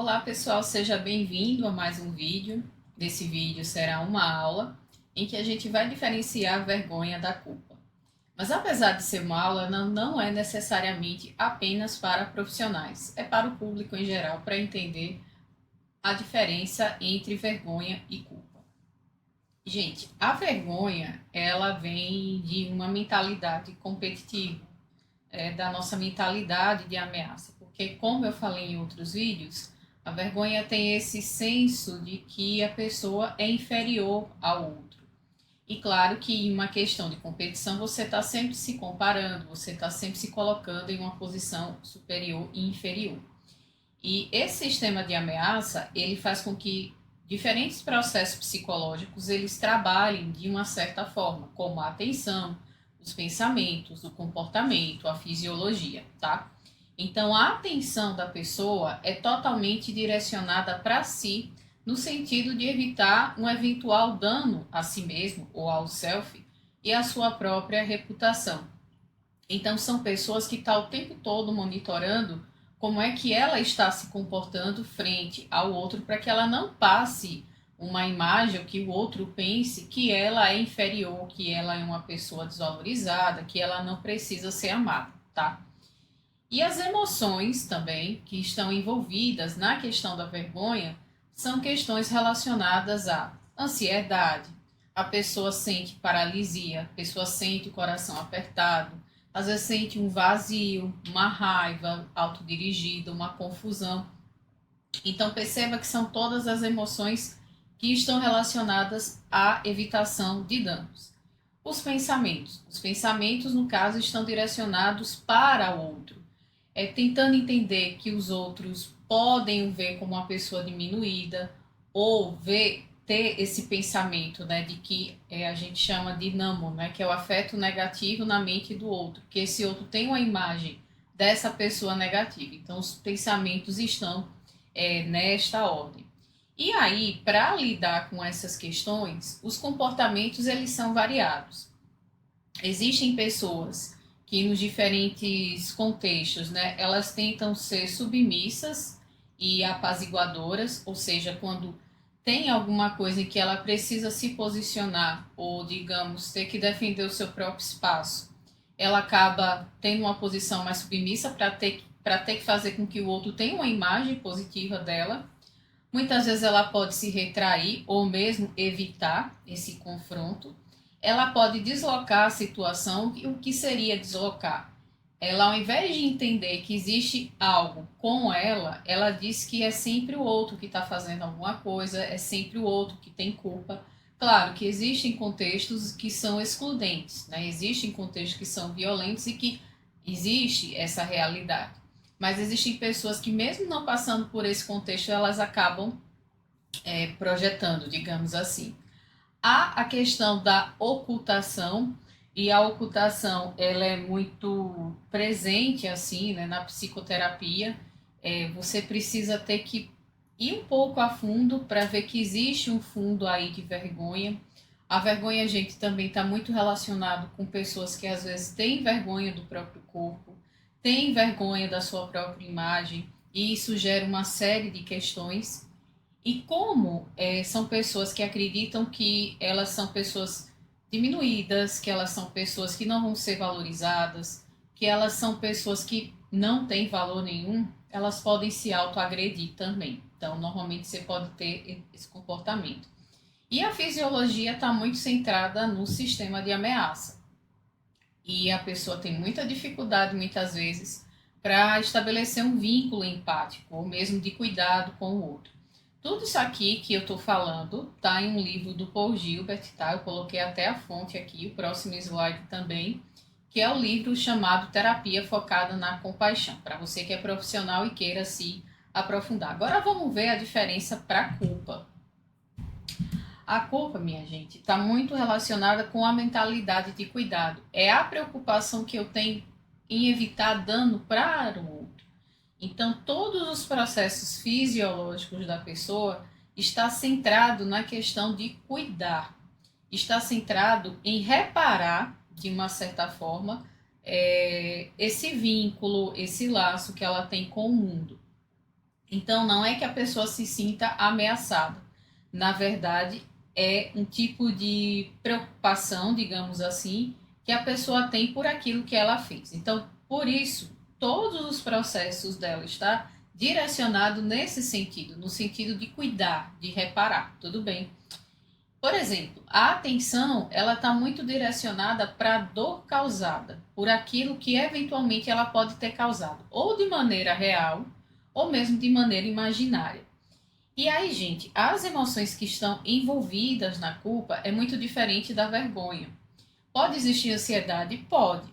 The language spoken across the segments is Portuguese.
Olá pessoal, seja bem-vindo a mais um vídeo. Nesse vídeo será uma aula em que a gente vai diferenciar a vergonha da culpa. Mas apesar de ser uma aula, não é necessariamente apenas para profissionais, é para o público em geral, para entender a diferença entre vergonha e culpa. Gente, a vergonha, ela vem de uma mentalidade competitiva, da nossa mentalidade de ameaça, porque como eu falei em outros vídeos, a vergonha tem esse senso de que a pessoa é inferior ao outro. E claro que em uma questão de competição você está sempre se comparando, você está sempre se colocando em uma posição superior e inferior. E esse sistema de ameaça, ele faz com que diferentes processos psicológicos eles trabalhem de uma certa forma, como a atenção, os pensamentos, o comportamento, a fisiologia, tá? Então a atenção da pessoa é totalmente direcionada para si, no sentido de evitar um eventual dano a si mesmo ou ao self e à sua própria reputação. Então, são pessoas que estão o tempo todo monitorando como é que ela está se comportando frente ao outro para que ela não passe uma imagem ou que o outro pense que ela é inferior, que ela é uma pessoa desvalorizada, que ela não precisa ser amada, tá? E as emoções também que estão envolvidas na questão da vergonha são questões relacionadas à ansiedade. A pessoa sente paralisia, a pessoa sente o coração apertado, às vezes sente um vazio, uma raiva autodirigida, uma confusão. Então perceba que são todas as emoções que estão relacionadas à evitação de danos. Os pensamentos no caso estão direcionados para o outro, tentando entender que os outros podem o ver como uma pessoa diminuída ou ter esse pensamento, né, de que a gente chama de namo, né, que é o afeto negativo na mente do outro, que esse outro tem uma imagem dessa pessoa negativa. Então, os pensamentos estão nesta ordem. E aí, para lidar com essas questões, os comportamentos eles são variados. Existem pessoas que nos diferentes contextos, né, elas tentam ser submissas e apaziguadoras, ou seja, quando tem alguma coisa em que ela precisa se posicionar ou, digamos, ter que defender o seu próprio espaço, ela acaba tendo uma posição mais submissa para ter que fazer com que o outro tenha uma imagem positiva dela. Muitas vezes ela pode se retrair ou mesmo evitar esse confronto. Ela pode deslocar a situação. O que seria deslocar? Ela, ao invés de entender que existe algo com ela, ela diz que é sempre o outro que está fazendo alguma coisa, é sempre o outro que tem culpa. Claro que existem contextos que são excludentes, né? Existem contextos que são violentos e que existe essa realidade. Mas existem pessoas que, mesmo não passando por esse contexto, elas acabam projetando, digamos assim. Há a questão da ocultação, e a ocultação ela é muito presente assim, né, na psicoterapia. Você precisa ter que ir um pouco a fundo para ver que existe um fundo aí de vergonha. A vergonha, gente, também está muito relacionado com pessoas que às vezes têm vergonha do próprio corpo, têm vergonha da sua própria imagem, e isso gera uma série de questões. E como são pessoas que acreditam que elas são pessoas diminuídas, que elas são pessoas que não vão ser valorizadas, que elas são pessoas que não têm valor nenhum, elas podem se autoagredir também. Então, normalmente você pode ter esse comportamento. E a fisiologia está muito centrada no sistema de ameaça. E a pessoa tem muita dificuldade, muitas vezes, para estabelecer um vínculo empático, ou mesmo de cuidado com o outro. Tudo isso aqui que eu estou falando está em um livro do Paul Gilbert, tá? Eu coloquei até a fonte aqui, o próximo slide também, que é o livro chamado Terapia Focada na Compaixão, para você que é profissional e queira se aprofundar. Agora vamos ver a diferença para a culpa. A culpa, minha gente, está muito relacionada com a mentalidade de cuidado. É a preocupação que eu tenho em evitar dano para o outro. Então, todos os processos fisiológicos da pessoa está centrado na questão de cuidar, está centrado em reparar, de uma certa forma, esse vínculo, esse laço que ela tem com o mundo. Então, não é que a pessoa se sinta ameaçada. Na verdade, é um tipo de preocupação, digamos assim, que a pessoa tem por aquilo que ela fez. Então, por isso, todos os processos dela está direcionado nesse sentido, no sentido de cuidar, de reparar, tudo bem? Por exemplo, a atenção ela está muito direcionada para a dor causada por aquilo que eventualmente ela pode ter causado, ou de maneira real, ou mesmo de maneira imaginária. E aí, gente, as emoções que estão envolvidas na culpa é muito diferente da vergonha. Pode existir ansiedade? Pode,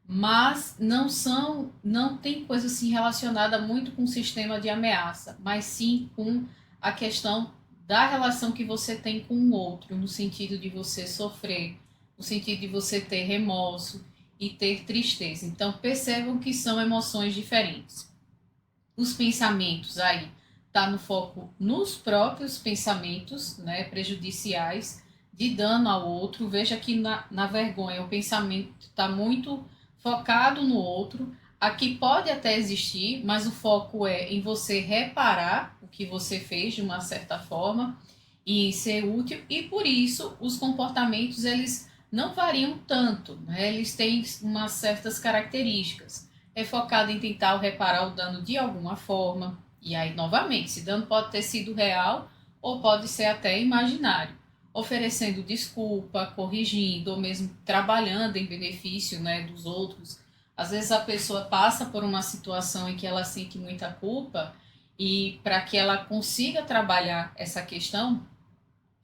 mas não tem coisa assim relacionada muito com o sistema de ameaça, mas sim com a questão da relação que você tem com o outro, no sentido de você sofrer, no sentido de você ter remorso e ter tristeza. Então percebam que são emoções diferentes. Os pensamentos aí tá no foco nos próprios pensamentos, né, prejudiciais de dano ao outro. Veja que na vergonha o pensamento está muito focado no outro. Aqui pode até existir, mas o foco é em você reparar o que você fez de uma certa forma e ser útil, e por isso os comportamentos eles não variam tanto, né? Eles têm umas certas características. É focado em tentar reparar o dano de alguma forma, e aí novamente, esse dano pode ter sido real ou pode ser até imaginário, oferecendo desculpa, corrigindo ou mesmo trabalhando em benefício, né, dos outros. Às vezes a pessoa passa por uma situação em que ela sente muita culpa, e para que ela consiga trabalhar essa questão,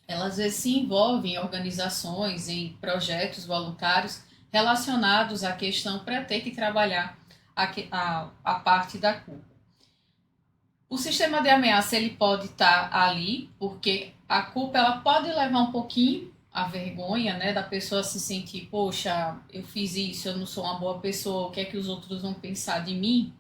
ela às vezes se envolve em organizações, em projetos voluntários relacionados à questão para ter que trabalhar a parte da culpa. O sistema de ameaça ele pode estar ali, porque a culpa ela pode levar um pouquinho a vergonha, né, da pessoa se sentir, poxa, eu fiz isso, eu não sou uma boa pessoa, o que é que os outros vão pensar de mim?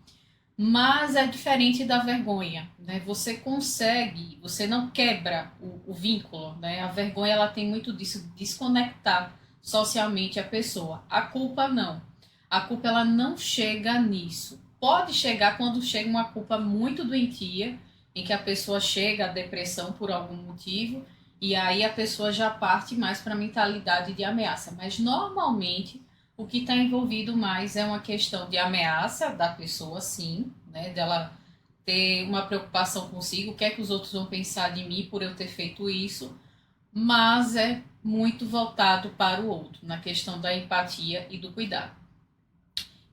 Mas é diferente da vergonha, né? Você consegue, você não quebra o vínculo, né? A vergonha ela tem muito disso, desconectar socialmente a pessoa. A culpa não. A culpa ela não chega nisso. Pode chegar quando chega uma culpa muito doentia, em que a pessoa chega à depressão por algum motivo, e aí a pessoa já parte mais para a mentalidade de ameaça. Mas normalmente o que está envolvido mais é uma questão de ameaça da pessoa, sim, né? Dela ter uma preocupação consigo, o que é que os outros vão pensar de mim por eu ter feito isso, mas é muito voltado para o outro, na questão da empatia e do cuidado.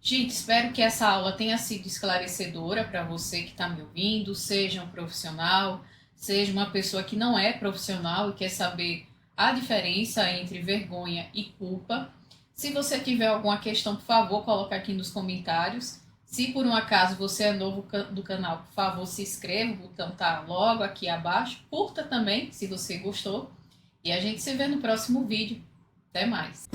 Gente, espero que essa aula tenha sido esclarecedora para você que está me ouvindo, seja um profissional, seja uma pessoa que não é profissional e quer saber a diferença entre vergonha e culpa. Se você tiver alguma questão, por favor, coloque aqui nos comentários. Se por um acaso você é novo do canal, por favor, se inscreva, o botão tá logo aqui abaixo. Curta também, se você gostou. E a gente se vê no próximo vídeo. Até mais!